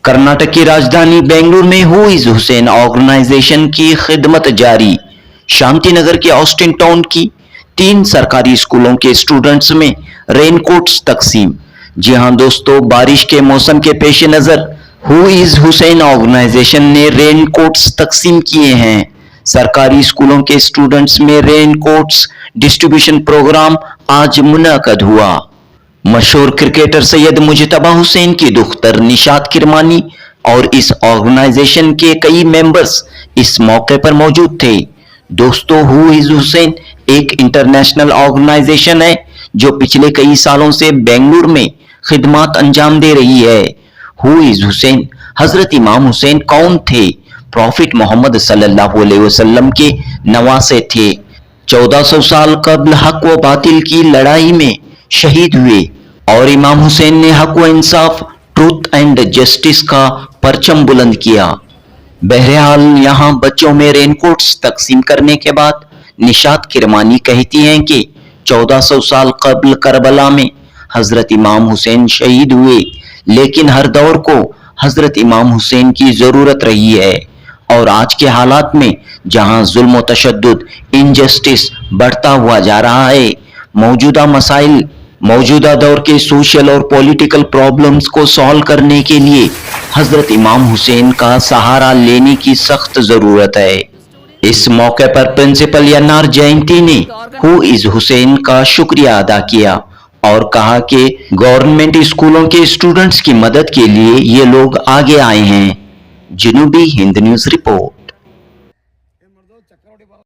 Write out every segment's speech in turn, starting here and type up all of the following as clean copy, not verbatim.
कर्नाटक की राजधानी बेंगलुरु में हु इज हुसैन ऑर्गेनाइजेशन की खिदमत जारी। शांति नगर के ऑस्टिन टाउन की 3 सरकारी स्कूलों के स्टूडेंट्स में रेनकोट्स तकसीम। जी हां दोस्तों, बारिश के मौसम के पेश नजर हु इज हुसैन ऑर्गेनाइजेशन ने रेनकोट्स तकसीम किए हैं। सरकारी स्कूलों के स्टूडेंट्स में रेनकोट्स डिस्ट्रीब्यूशन प्रोग्राम आज मुनअक़द हुआ। मशहूर क्रिकेटर सैयद मुजतबा हुसैन की दुख्तर निशात किरमानी और इस ऑर्गेनाइजेशन के कई मेंबर्स इस मौके पर मौजूद थे। दोस्तों, हु इज हुसैन एक इंटरनेशनल ऑर्गेनाइजेशन है जो पिछले कई सालों से बेंगलुरु में खिदमत अंजाम दे रही है। हु इज हुसैन हजरत इमाम हुसैन कौन थे? प्रॉफिट मोहम्मद सल्लल्लाहु अलैहि वसल्लम के नवासे थे। 1400 साल कबल हक व बातिल की लड़ाई में शहीद हुए और इमाम हुसैन ने हक व इंसाफ, ट्रूथ एंड जस्टिस का परचम बुलंद किया। बहरहाल यहाँ बच्चों में रेनकोट्स तकसीम करने के बाद निशात किरमानी कहती हैं कि 1400 साल कबल करबला में हजरत इमाम हुसैन शहीद हुए, लेकिन हर दौर को हजरत इमाम हुसैन की जरूरत रही है। और आज के हालात में जहां जुल्म व तशद्दुद, इनजस्टिस बढ़ता हुआ जा रहा है, मौजूदा दौर के सोशल और पॉलिटिकल प्रॉब्लम्स को सॉल्व करने के लिए हजरत इमाम हुसैन का सहारा लेने की सख्त जरूरत है। इस मौके पर प्रिंसिपल यन्नार जयंती ने हु इज हुसैन का शुक्रिया अदा किया और कहा कि गवर्नमेंट स्कूलों के स्टूडेंट्स की मदद के लिए ये लोग आगे आए हैं। जनूबी हिंद न्यूज रिपोर्ट।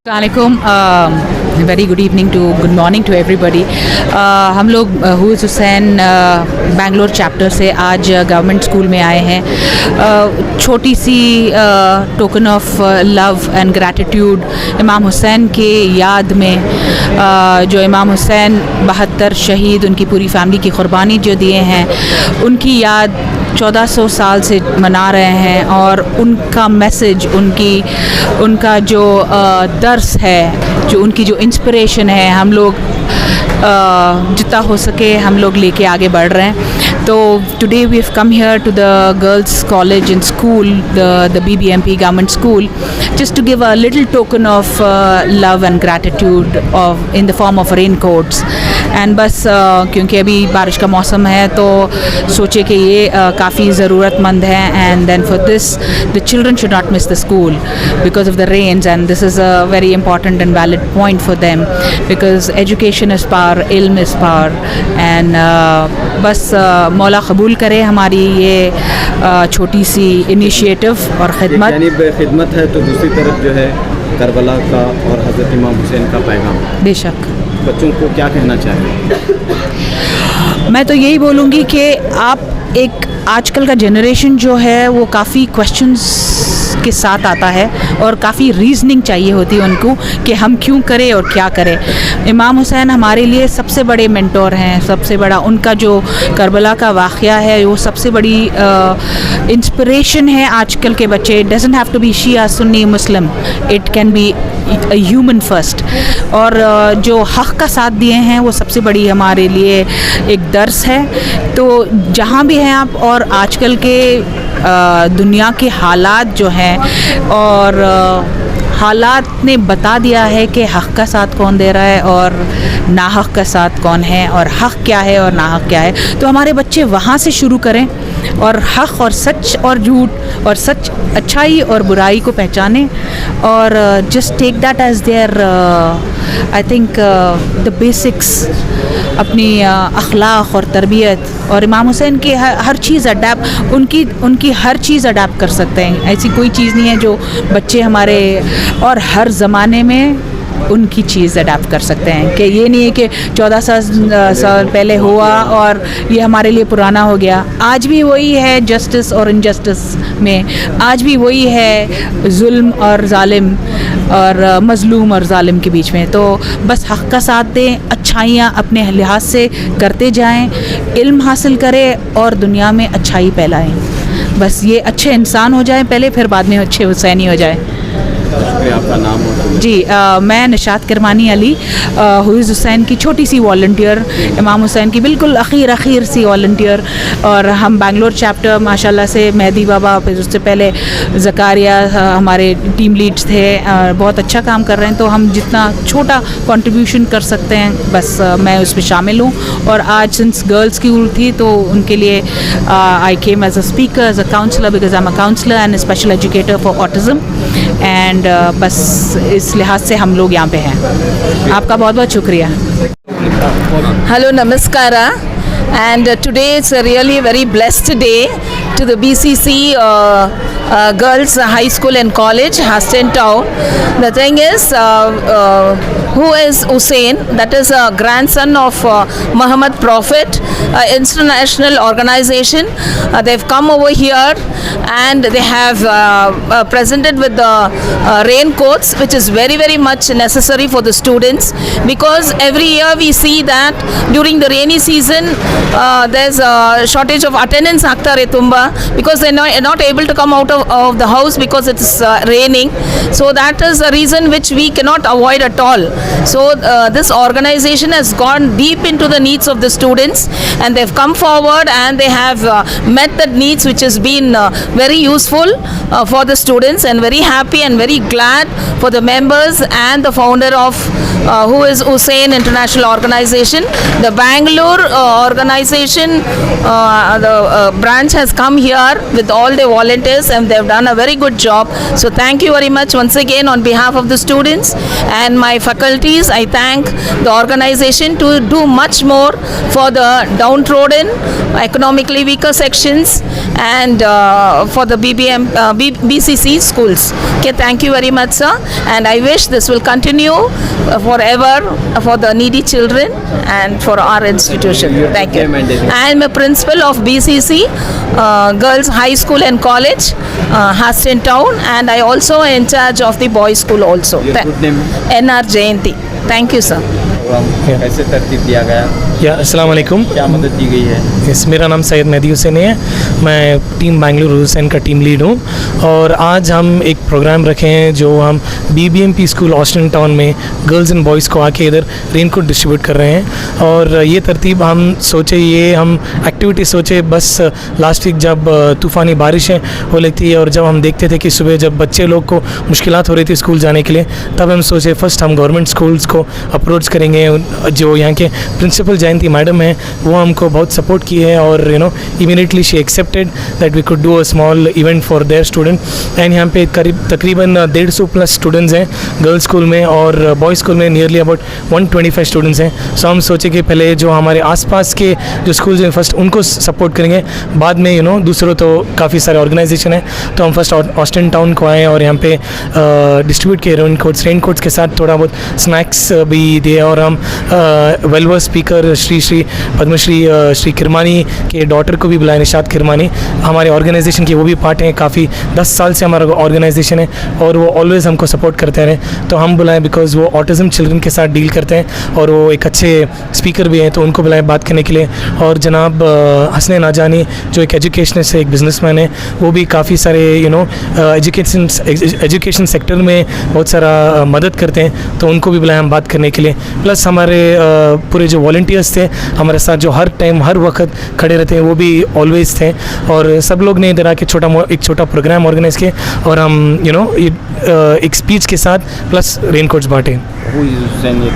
अस्सलामुअलैकुम, very good morning to everybody. हम लोग who is Hussain Bangalore chapter से आज गवर्नमेंट स्कूल में आए हैं। छोटी सी token of love and gratitude Imam Hussain के याद में, जो इमाम हुसैन 72 शहीद, उनकी पूरी फैमिली की कुर्बानी जो दिए हैं, उनकी याद 1400 साल से मना रहे हैं। और उनका मैसेज, उनका जो दर्स है, जो उनकी जो इंस्पिरेशन है, हम लोग जितना हो सके हम लोग लेके आगे बढ़ रहे हैं। तो today we have come here to the girls college and school, the BBMP government school, just to give a little token of love and gratitude in the form of raincoats. And बस क्योंकि अभी बारिश का मौसम है तो सोचे कि ये काफ़ी ज़रूरतमंद है। And then for this the children should not miss the school because of the rains, and this is a very important and valid point for them because education is power, इल्म इज़ पावर। एंड बस मौला कबूल करे हमारी ये छोटी सी initiative और खिदमत है। तो दूसरी तरफ जो है करबला का और हज़रत इमाम हुसैन का पैगाम, बेशक बच्चों को क्या कहना चाहेंगे? मैं तो यही बोलूँगी कि आप एक आजकल का जनरेशन जो है वो काफ़ी क्वेश्चंस के साथ आता है और काफ़ी रीजनिंग चाहिए होती है उनको कि हम क्यों करें और क्या करें। इमाम हुसैन हमारे लिए सबसे बड़े मेंटोर हैं, सबसे बड़ा उनका जो करबला का वाक़या है वो सबसे बड़ी इंस्पिरेशन है आजकल के बच्चे। It doesn't have to be Shia, Sunni, Muslim, it can be human first. और जो हक़ का साथ दिए हैं वो सबसे बड़ी हमारे लिए एक दर्स है। तो जहाँ भी हैं आप, और आजकल के दुनिया के हालात जो हैं और हालात ने बता दिया है कि हक़ का साथ कौन दे रहा है और नाहक़ का साथ कौन है, और हक़ क्या है और नाहक़ क्या है। तो हमारे बच्चे वहाँ से शुरू करें और हक़ और सच और झूठ और सच, अच्छाई और बुराई को पहचानें और just take that as there I think the basics, अपनी अखलाक और तरबियत। और इमाम हुसैन की हर चीज़ अडेप्ट, उनकी हर चीज़ अडेप्ट कर सकते हैं। ऐसी कोई चीज़ नहीं है जो बच्चे हमारे, और हर ज़माने में उनकी चीज़ अडेप्ट कर सकते हैं। कि ये नहीं है कि 1400 साल पहले हुआ और ये हमारे लिए पुराना हो गया। आज भी वही है जस्टिस और इनजस्टिस में, आज भी वही है जुल्म और जालिम और मज़लूम और जालिम के बीच में। तो बस हक़ का साथ दें, अच्छाइयाँ अपने लिहाज से करते जाएं, इल्म हासिल करें और दुनिया में अच्छाई फैलाएं। बस ये अच्छे इंसान हो जाएं पहले, फिर बाद में अच्छे हुसैनी हो जाएं। शुक्रिया, आपका नाम और जी मैं निशात करमानी अली हुइज़ हुसैन की छोटी सी वॉल्टियर, इमाम हुसैन की बिल्कुल अखीर सी वॉल्टियर। और हम बैंगलोर चैप्टर माशाल्लाह से मेहदी बाबा, फिर उससे पहले ज़कारिया हमारे टीम लीड्स थे, बहुत अच्छा काम कर रहे हैं। तो हम जितना छोटा कंट्रीब्यूशन कर सकते हैं बस मैं उसमें शामिल हूँ। और आज सिंस गर्ल्स की स्कूल थी तो उनके लिए I came as a speaker, as a counsellor, because I am a counsellor and special educator for autism. And बस इस लिहाज से हम लोग यहाँ पे हैं। आपका बहुत बहुत शुक्रिया। Hello, Namaskara. And today it's a really very blessed day to the BCC Girls High School and College, Hastin Town. The thing is, who is Hussein? That is a grandson of Muhammad Prophet, international organization. They've come over here and they have presented with the raincoats, which is very, very much necessary for the students, because every year we see that during the rainy season there's a shortage of attendance Akhtar Tumba, because they're not able to come out of the house because it's raining. So that is a reason which we cannot avoid at all. So this organization has gone deep into the needs of the students, and they've come forward and they have met the needs, which has been very useful for the students, and very happy and very glad for the members and the founder of who is Hussein International Organization. The Bangalore organization, the branch has come here with all the volunteers, and they've done a very good job. So thank you very much once again on behalf of the students and my faculties. I thank the organization to do much more for the downtrodden, economically weaker sections, and for the BCC schools. Okay, thank you very much, sir, and I wish this will continue forever for the needy children and for our institution. Thank you. I am a principal of BCC Girls High School and College, Hastin Town, and I also in charge of the boys school also. Your good name? NR Jayanti. Thank you, sir. कैसे तरतीब दिया गया, या अस्सलाम वालेकुम। क्या मदद दी गई है? यस, मेरा नाम सैयद मेहदी हुसैन है, मैं टीम बैंगलोर हुसैन का टीम लीड हूँ। और आज हम एक प्रोग्राम रखे हैं जो हम BBMP स्कूल ऑस्टिन टाउन में गर्ल्स एंड बॉयज़ को आके इधर रेनकोट डिस्ट्रीब्यूट कर रहे हैं। और ये तरतीब हम सोचे, ये हम एक्टिविटी सोचे बस लास्ट वीक जब तूफ़ानी बारिशें हो रही थी और जब हम देखते थे कि सुबह जब बच्चे लोग को मुश्किलात हो रही थी स्कूल जाने के लिए, तब हम सोचे फ़र्स्ट हम गवर्नमेंट स्कूल्स को अप्रोच करेंगे। जो यहाँ के प्रिंसिपल जयंती मैडम हैं वो हमको बहुत सपोर्ट की है, और immediately she accepted that we could do a small event for their student. And यहाँ पे तकरीबन 150 प्लस स्टूडेंट्स हैं गर्ल्स स्कूल में, और बॉयज़ स्कूल में नियरली अबाउट 125 स्टूडेंट्स हैं। सो हम सोचे कि पहले जो हमारे आसपास के जो स्कूल्स हैं फर्स्ट उनको सपोर्ट करेंगे, बाद में दूसरों तो काफ़ी सारे ऑर्गेनाइजेशन हैं। तो हम फर्स्ट ऑस्टिन टाउन को आए और यहाँ पे डिस्ट्रीब्यूट किए रेनकोट्स के साथ थोड़ा बहुत स्नैक्स भी दिए। और हम वेलवर स्पीकर श्री पद्मश्री श्री किरमानी के डॉटर को भी बुलाए, निशात किरमानी, हमारे ऑर्गेनाइजेशन के वो भी पार्ट हैं। काफ़ी 10 साल से हमारा ऑर्गेनाइजेशन है और वो ऑलवेज़ हमको सपोर्ट करते रहे, तो हम बुलाएं बिकॉज़ वो ऑटिज़म चिल्ड्रन के साथ डील करते हैं और वो एक अच्छे स्पीकर भी हैं, तो उनको बुलाएं बात करने के लिए। और जनाब हसनैन आजानी जो एक एजुकेशनिस्ट है, एक बिजनेसमैन है, वो भी काफ़ी सारे एजुकेशन सेक्टर में बहुत सारा मदद करते हैं, तो उनको भी बुलाएं हम बात करने के लिए। प्लस हमारे पूरे जो वॉलंटियर्स थे हमारे साथ जो हर टाइम हर वक्त खड़े रहते हैं, वो भी ऑलवेज़ थे। और सब लोग ने इधर आके एक छोटा प्रोग्राम ऑर्गेनाइज़ किया और हम एक स्पीच के साथ प्लस रेनकोट्स बांटे। ये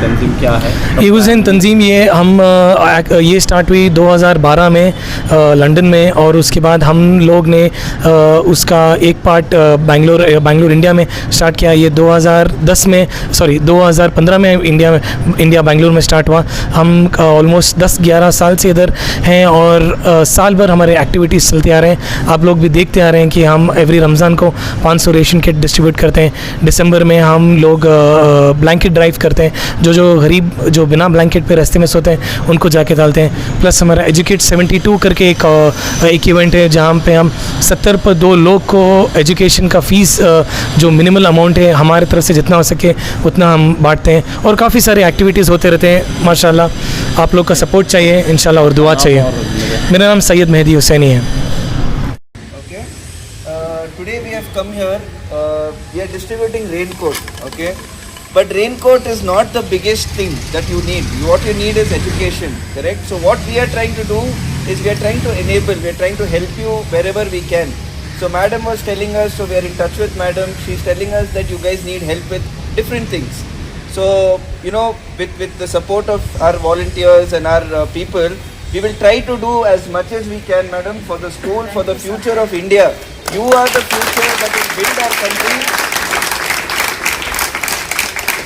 तंजीम क्या है? ये हुसैन तंजीम ये स्टार्ट हुई 2012 में लंदन में, और उसके बाद हम लोग ने उसका एक पार्ट बैंगलोर इंडिया में स्टार्ट किया। ये 2015 में इंडिया बैंगलोर में स्टार्ट हुआ। हम ऑलमोस्ट 10-11 साल से इधर हैं और साल भर हमारे एक्टिविटीज़ चलते आ रहे हैं। आप लोग भी देखते आ रहे हैं कि हम एवरी रमज़ान को 500 रेशन किट डिस्ट्रीब्यूट करते हैं। दिसंबर में हम लोग ब्लैंकेट ड्राइव करते हैं, जो गरीब जो बिना ब्लैंकेट पे रास्ते में सोते हैं उनको जाके डालते हैं। प्लस हमारा एजुकेट 72 करके एक इवेंट है जहाँ पे हम 70 पर 2 लोग को एजुकेशन का फ़ीस जो मिनिमल अमाउंट है हमारे तरफ से जितना हो सके उतना हम बांटते हैं। और काफ़ी सारे एक्टिविटीज़ होते रहते हैं माशाल्लाह। आप लोग का सपोर्ट चाहिए इंशाल्लाह और दुआ चाहिए। मेरा नाम सैयद मेहदी हुसैनी है। Okay. Today we have come here we are distributing raincoat, okay? But raincoat is not the biggest thing that you need. What you need is education, correct? So what we are trying to do is we are trying to enable, we are trying to help you wherever we can. So madam was telling us, so we are in touch with madam, she's telling us that you guys need help with different things. So, you know, with the support of our volunteers and our people, we will try to do as much as we can, madam, for the school, for the future of India. You are the future that will build our country.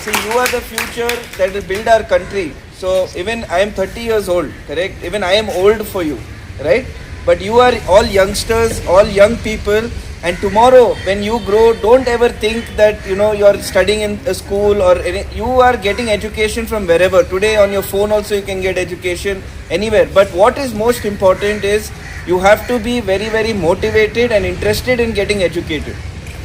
See, you are the future that will build our country. So even I am 30 years old, correct? Even I am old for you, right? But you are all youngsters, all young people. And tomorrow when you grow, don't ever think that, you know, you are studying in a school or you are getting education from wherever. Today on your phone also you can get education anywhere. But what is most important is you have to be very, very motivated and interested in getting educated.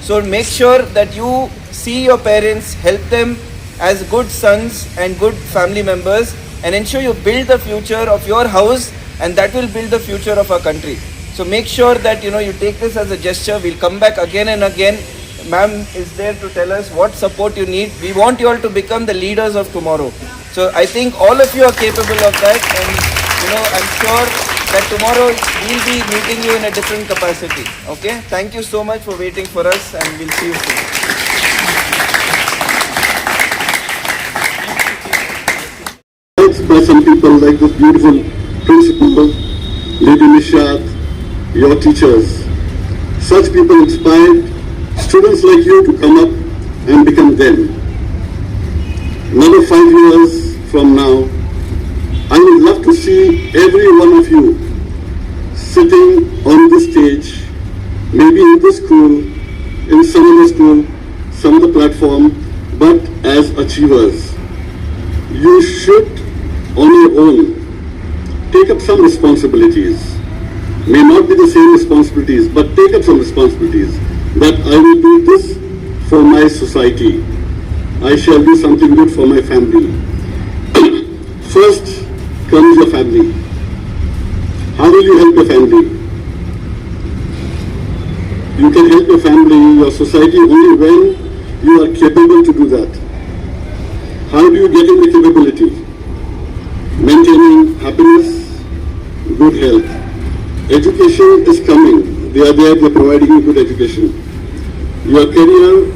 So make sure that you see your parents, help them as good sons and good family members, and ensure you build the future of your house, and that will build the future of our country. So make sure that, you know, you take this as a gesture. We'll come back again and again. Ma'am is there to tell us what support you need. We want you all to become the leaders of tomorrow. So I think all of you are capable of that, and, you know, I'm sure that tomorrow we'll be meeting you in a different capacity. Okay? Thank you so much for waiting for us, and we'll see you soon. By some people like this beautiful principal, Lady Nishat, your teachers. Such people inspired students like you to come up and become them. Another 5 years from now, I would love to see every one of you sitting on this stage, maybe in this school, in some other school, some other platform, but as achievers. You should, on your own, take up some responsibilities. May not be the same responsibilities, but take up some responsibilities. That I will do this for my society. I shall do something good for my family. First comes your family. How will you help your family? You can help your family, your society, only when you are capable to do that. How do you get in the capability? Maintaining happiness, good health. Education is coming. They are there, they are providing you good education. Your career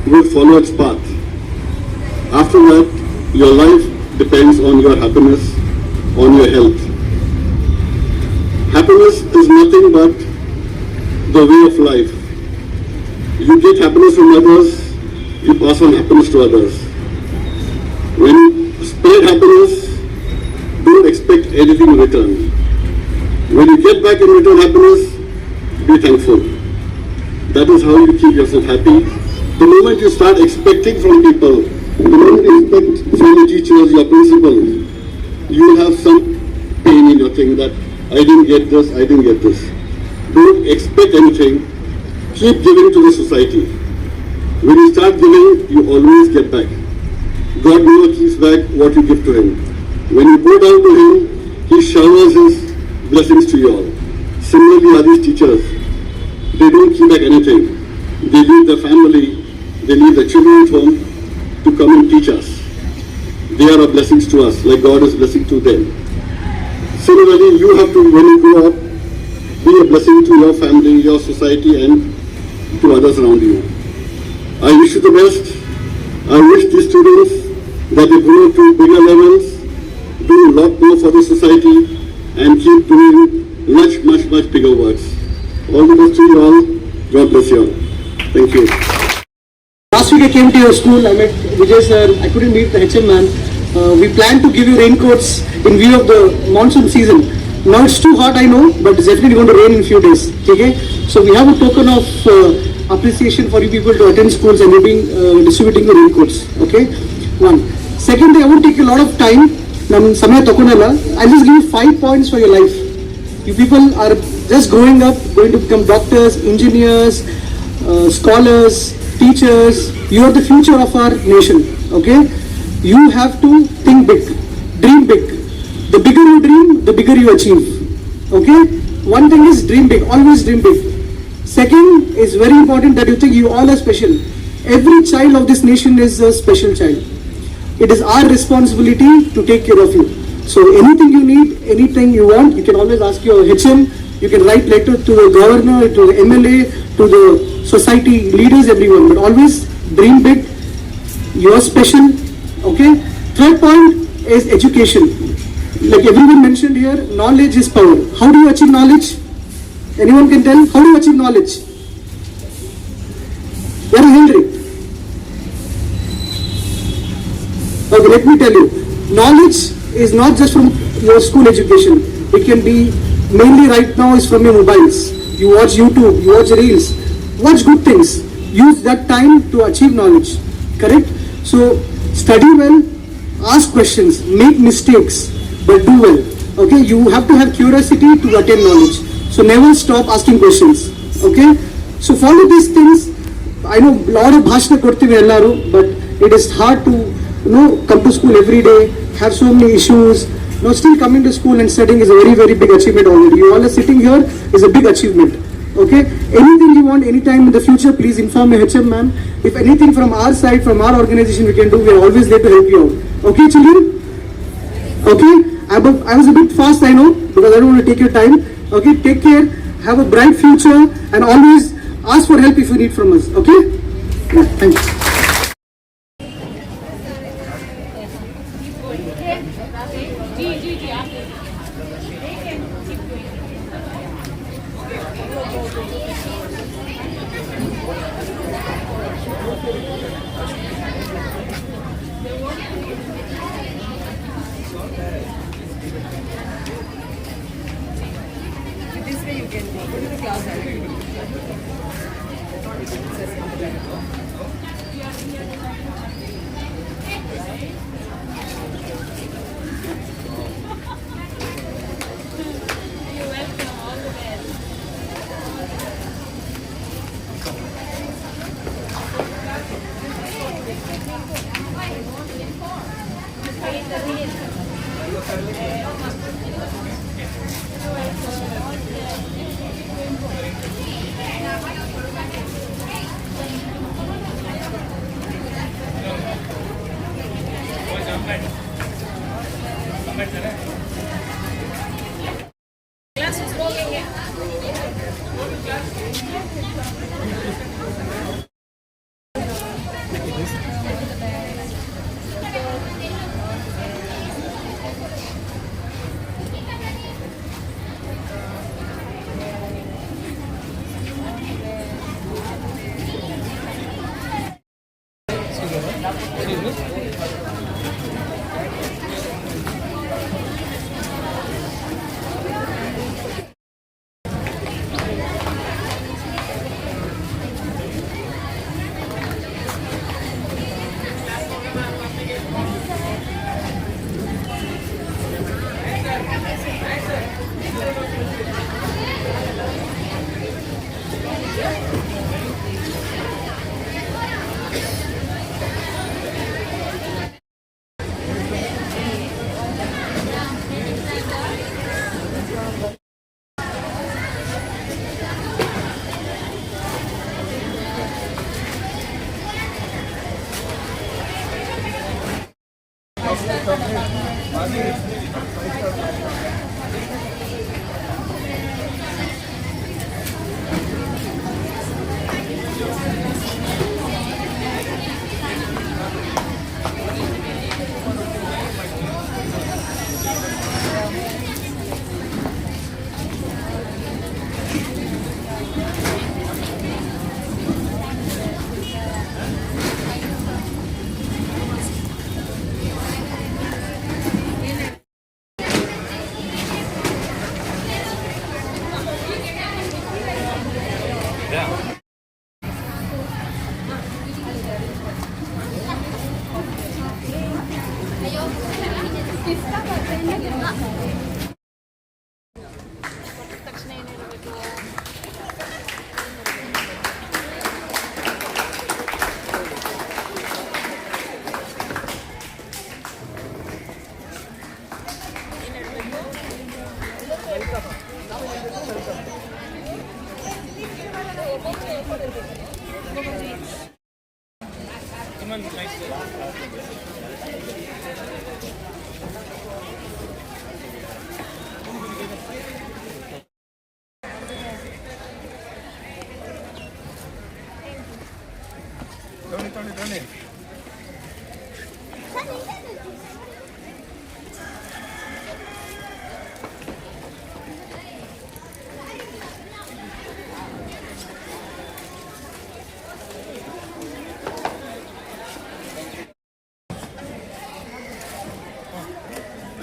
will follow its path. After that, your life depends on your happiness, on your health. Happiness is nothing but the way of life. You get happiness from others, you pass on happiness to others. When you spread happiness, don't expect anything in return. When you get back in return happiness, be thankful. That is how you keep yourself happy. The moment you start expecting from people, the moment you expect from your teachers, your principals, you will have some pain in your thing that I didn't get this, I didn't get this. Don't expect anything. Keep giving to the society. When you start giving, you always get back. God never keeps back what you give to Him. When you go down to Him, He showers His blessings to you all. Similarly, are these teachers. They don't keep back anything. They leave their family, they leave their children at home to come and teach us. They are a blessing to us, like God is a blessing to them. Similarly, you have to, when you grow up, be a blessing to your family, your society, and to others around you. I wish you the best. I wish these students that they grow to bigger levels, do a lot more for the society, and keep doing much, much, much bigger works. All the best to you all. God bless you all. Thank you. Last week I came to your school, I met Vijay sir, I couldn't meet the HM man. We planned to give you raincoats in view of the monsoon season. Now it's too hot, I know, but it's definitely going to rain in a few days. Okay? So we have a token of appreciation for you people to attend schools and we're being distributing the raincoats. Okay? One. Secondly, I won't take a lot of time. I'll just give you 5 points for your life. You people are just growing up, going to become doctors, engineers, scholars, teachers. You are the future of our nation. Okay? You have to think big, dream big. The bigger you dream, the bigger you achieve. Okay? One thing is dream big, always dream big. Second is very important that you think you all are special. Every child of this nation is a special child. It is our responsibility to take care of you. So anything you need, anything you want, you can always ask your HM. You can write letter to the governor, to the MLA, to the society leaders, everyone. But always dream big. You are special. Okay. Third point is education. Like everyone mentioned here, knowledge is power. How do you achieve knowledge? Anyone can tell? How do you achieve knowledge? Where is Henry? Okay, let me tell you. Knowledge is not just from your school education. It can be mainly right now is from your mobiles. You watch YouTube, you watch Reels. Watch good things. Use that time to achieve knowledge. Correct? So study well, ask questions, make mistakes, but do well. Okay? You have to have curiosity to attain knowledge. So never stop asking questions. Okay? So follow these things. I know a lot of bhashna kortive ellaru, but it is hard to come to school every day, have so many issues. Still coming to school and studying is a very, very big achievement already. You all are sitting here is a big achievement. Okay? Anything you want, anytime in the future, please inform your HM ma'am. If anything from our side, from our organization we can do, we are always there to help you out. Okay, children? Okay? I was a bit fast, I know, because I don't want to take your time. Okay? Take care, have a bright future, and always ask for help if you need from us. Okay? Yeah, thank you.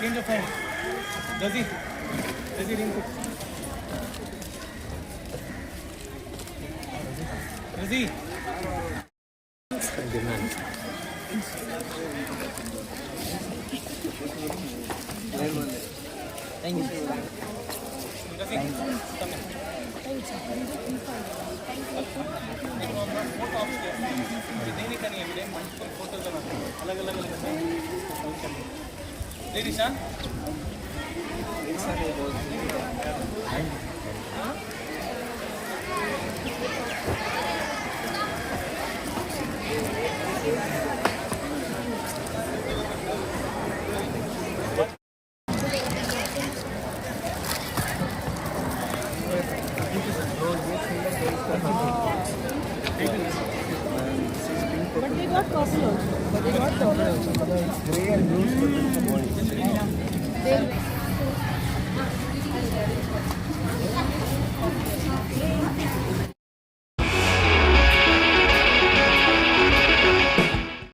Change of hand. Jazzy. Jazzy raincoat. Jazzy. Thank you. They